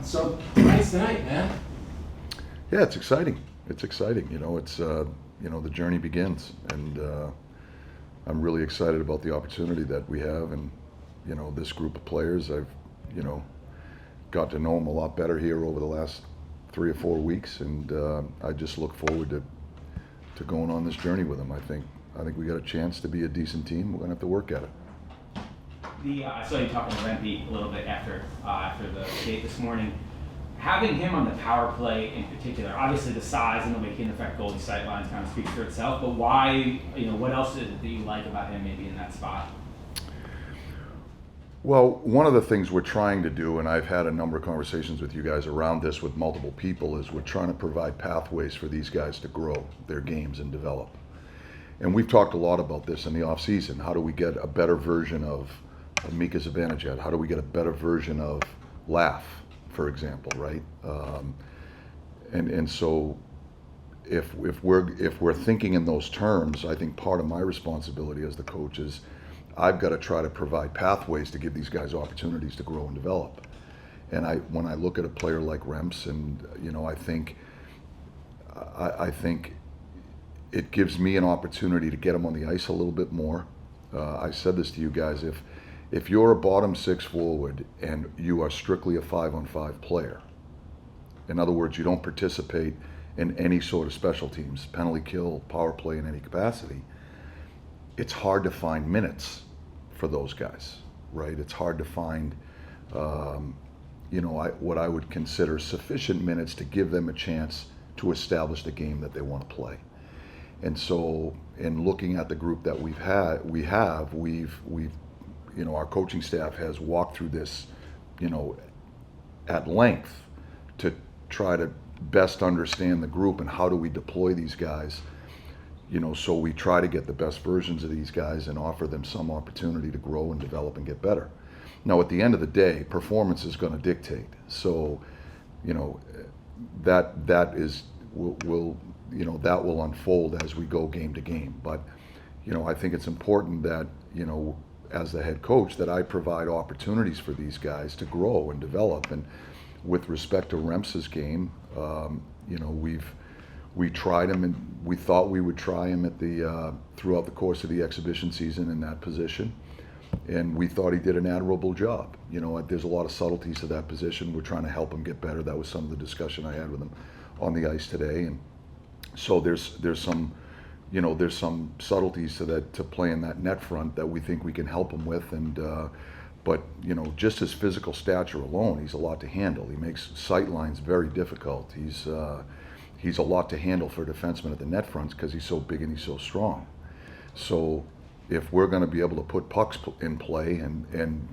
So tonight's tonight, man. Yeah, it's exciting. It's exciting. It's the journey begins, and I'm really excited about the opportunity that we have, and this group of players. I've got to know them a lot better here over the last 3 or 4 weeks, and I just look forward to going on this journey with them. I think we got a chance to be a decent team. We're gonna have to work at it. I saw you talking to Rempe a little bit after the date this morning. Having him on the power play in particular, obviously the size and the way he can affect goalie sightlines kind of speaks for itself, but why, what else is it that you like about him maybe in that spot? Well, one of the things we're trying to do, and I've had a number of conversations with you guys around this with multiple people, is we're trying to provide pathways for these guys to grow their games and develop. And we've talked a lot about this in the off season. How do we get a better version of Mika Zibanejad? How do we get a better version of Laugh, for example, right? And so if we're thinking in those terms, I think part of my responsibility as the coach is I've got to try to provide pathways to give these guys opportunities to grow and develop. And when I look at a player like Remps, and I think it gives me an opportunity to get him on the ice a little bit more. I said this to you guys: if you're a bottom six forward and you are strictly a 5-on-5 player, in other words, you don't participate in any sort of special teams, penalty kill, power play in any capacity, it's hard to find minutes for those guys, right? It's hard to find, what I would consider sufficient minutes to give them a chance to establish the game that they want to play. And so, in looking at the group that we've our coaching staff has walked through this, at length to try to best understand the group and how do we deploy these guys. So we try to get the best versions of these guys and offer them some opportunity to grow and develop and get better. Now, at the end of the day, performance is going to dictate. So, that will unfold as we go game to game. But, I think it's important that, as the head coach, that I provide opportunities for these guys to grow and develop. And with respect to Remps' game, we tried him, and we thought we would try him throughout the course of the exhibition season in that position, and we thought he did an admirable job. There's a lot of subtleties to that position. We're trying to help him get better. That was some of the discussion I had with him on the ice today, and so there's some subtleties to play in that net front that we think we can help him with, and but just his physical stature alone, he's a lot to handle. He makes sight lines very difficult. He's a lot to handle for a defenseman at the net fronts because he's so big and he's so strong. So if we're going to be able to put pucks in play, and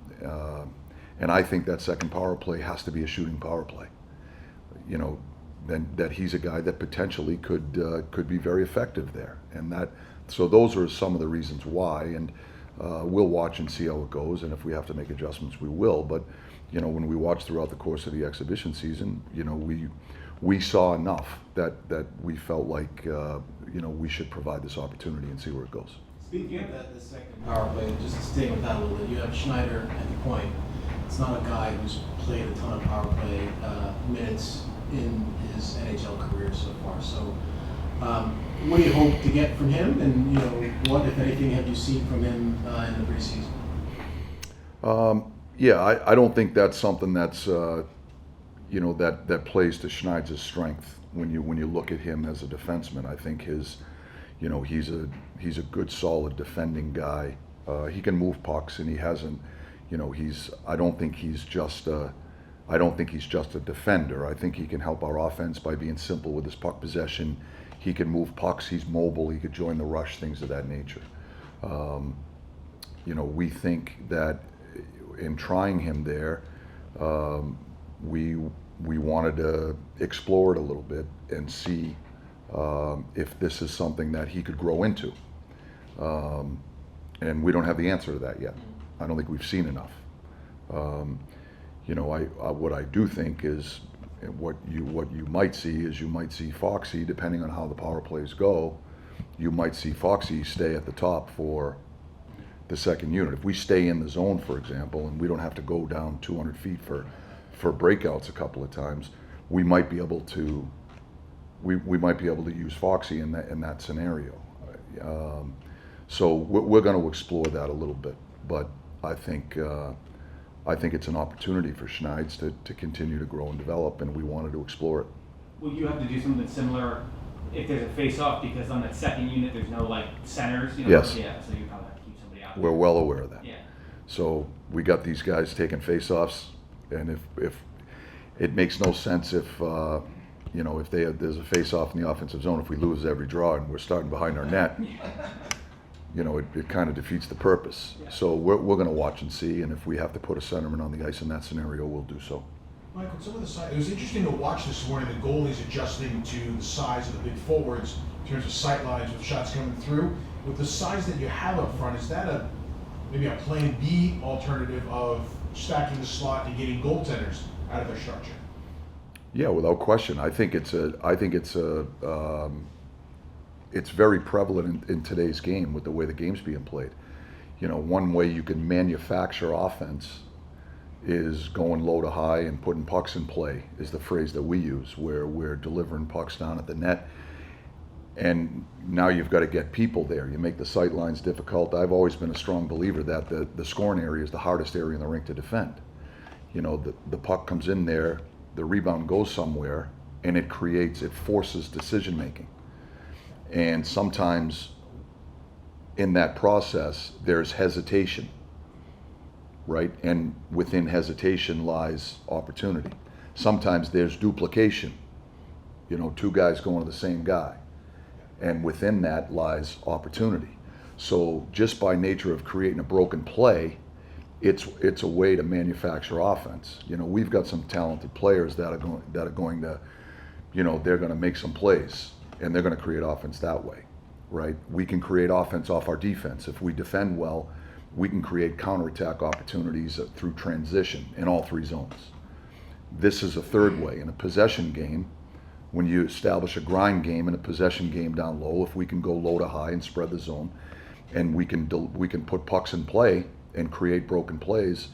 I think that second power play has to be a shooting power play, then that he's a guy that potentially could be very effective there. And so those are some of the reasons why. And we'll watch and see how it goes. And if we have to make adjustments, we will. But when we watch throughout the course of the exhibition season, we saw enough that we felt like we should provide this opportunity and see where it goes. Speaking of that, the second power play, just to stay with that a little bit, you have Schneider at the point. It's not a guy who's played a ton of power play minutes in his NHL career so far. So what do you hope to get from him, and what, if anything, have you seen from him in the preseason? I don't think that's something that's that plays to Schneider's strength when you look at him as a defenseman. I think he's a good, solid defending guy. He can move pucks, and he hasn't. I don't think he's just a defender. I think he can help our offense by being simple with his puck possession. He can move pucks. He's mobile. He could join the rush, things of that nature. We think that in trying him there, we wanted to explore it a little bit and see if this is something that he could grow into. And we don't have the answer to that yet. I don't think we've seen enough. What I do think is what you might see is you might see Foxy, depending on how the power plays go, you might see Foxy stay at the top for the second unit. If we stay in the zone, for example, and we don't have to go down 200 feet for for breakouts a couple of times, we might be able to use Foxy in that scenario. So we're going to explore that a little bit, but I think it's an opportunity for Schneider to continue to grow and develop, and we wanted to explore it. Will you have to do something similar if there's a face-off, because on that second unit there's no like centers? You know, Yes. Yeah, so you probably have to keep somebody out. We're well aware of that. Yeah. So we got these guys taking face-offs, and if it makes no sense if there's a face-off in the offensive zone, if we lose every draw and we're starting behind our net, it kind of defeats the purpose. Yeah. So we're going to watch and see, and if we have to put a centerman on the ice in that scenario, we'll do so. Michael, some of the size, it was interesting to watch this morning, the goalies adjusting to the size of the big forwards in terms of sight lines with shots coming through. With the size that you have up front, is that maybe a plan B alternative of stacking the slot and getting goaltenders out of their structure? Yeah, without question. It's very prevalent in today's game with the way the game's being played. One way you can manufacture offense is going low to high and putting pucks in play, is the phrase that we use, where we're delivering pucks down at the net. And now you've got to get people there. You make the sight lines difficult. I've always been a strong believer that the scoring area is the hardest area in the rink to defend. The puck comes in there, the rebound goes somewhere, and it forces decision making. And sometimes in that process, there's hesitation, right? And within hesitation lies opportunity. Sometimes there's duplication, two guys going to the same guy. And within that lies opportunity. So just by nature of creating a broken play, it's a way to manufacture offense. We've got some talented players that are going to, they're going to make some plays, and they're going to create offense that way, right? We can create offense off our defense. If we defend well, we can create counterattack opportunities through transition in all three zones. This is a third way. In a possession game, when you establish a grind game and a possession game down low, if we can go low to high and spread the zone, and we can put pucks in play and create broken plays,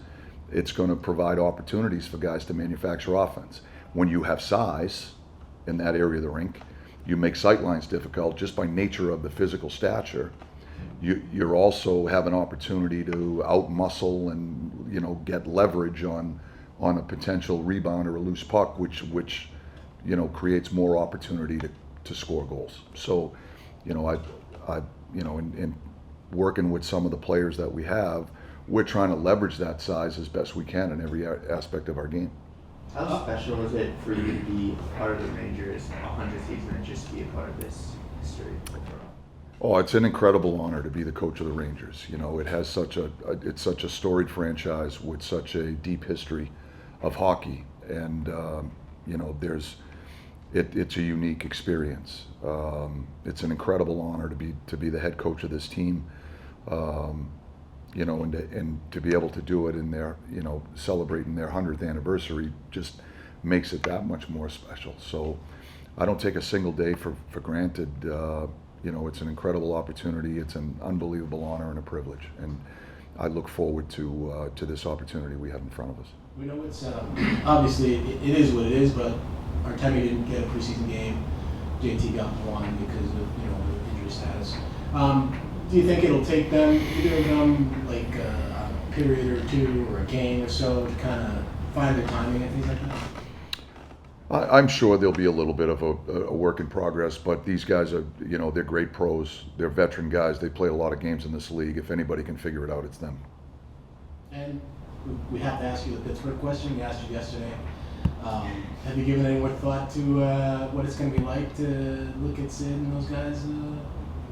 it's going to provide opportunities for guys to manufacture offense. When you have size in that area of the rink, you make sight lines difficult just by nature of the physical stature. You also have an opportunity to out-muscle and get leverage on a potential rebound or a loose puck, which creates more opportunity to score goals. So, in working with some of the players that we have, we're trying to leverage that size as best we can in every aspect of our game. How special is it for you to be part of the Rangers 100th season and just be a part of this history overall? Oh, it's an incredible honor to be the coach of the Rangers. It has it's such a storied franchise with such a deep history of hockey, and it's a unique experience. It's an incredible honor to be the head coach of this team, and to be able to do it in their, celebrating their 100th anniversary just makes it that much more special. So I don't take a single day for granted. It's an incredible opportunity. It's an unbelievable honor and a privilege, and I look forward to this opportunity we have in front of us. We know it's obviously it is what it is, but Artemi didn't get a preseason game. JT got one because of the injury status. Do you think it'll take them, either of them, like a period or two or a game or so to kind of find their timing and things like that? I'm sure there'll be a little bit of a work in progress, but these guys are, they're great pros. They're veteran guys. They played a lot of games in this league. If anybody can figure it out, it's them. And we have to ask you the Pittsburgh question. We asked you yesterday. Have you given any more thought to what it's going to be like to look at Sid and those guys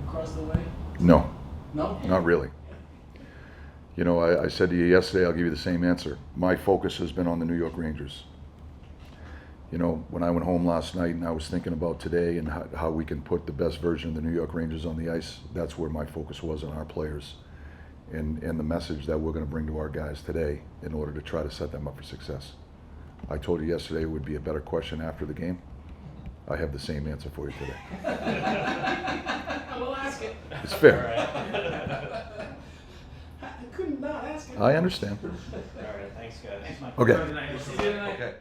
across the way? No. No? Not really. I said to you yesterday, I'll give you the same answer. My focus has been on the New York Rangers. When I went home last night and I was thinking about today and how we can put the best version of the New York Rangers on the ice, that's where my focus was, on our players and the message that we're going to bring to our guys today in order to try to set them up for success. I told you yesterday it would be a better question after the game. I have the same answer for you today. We'll ask it. It's fair. couldn't not ask him. I understand. All right, thanks, guys. Thanks, Mike. Okay. Enjoy the night. We'll see you tonight. Okay.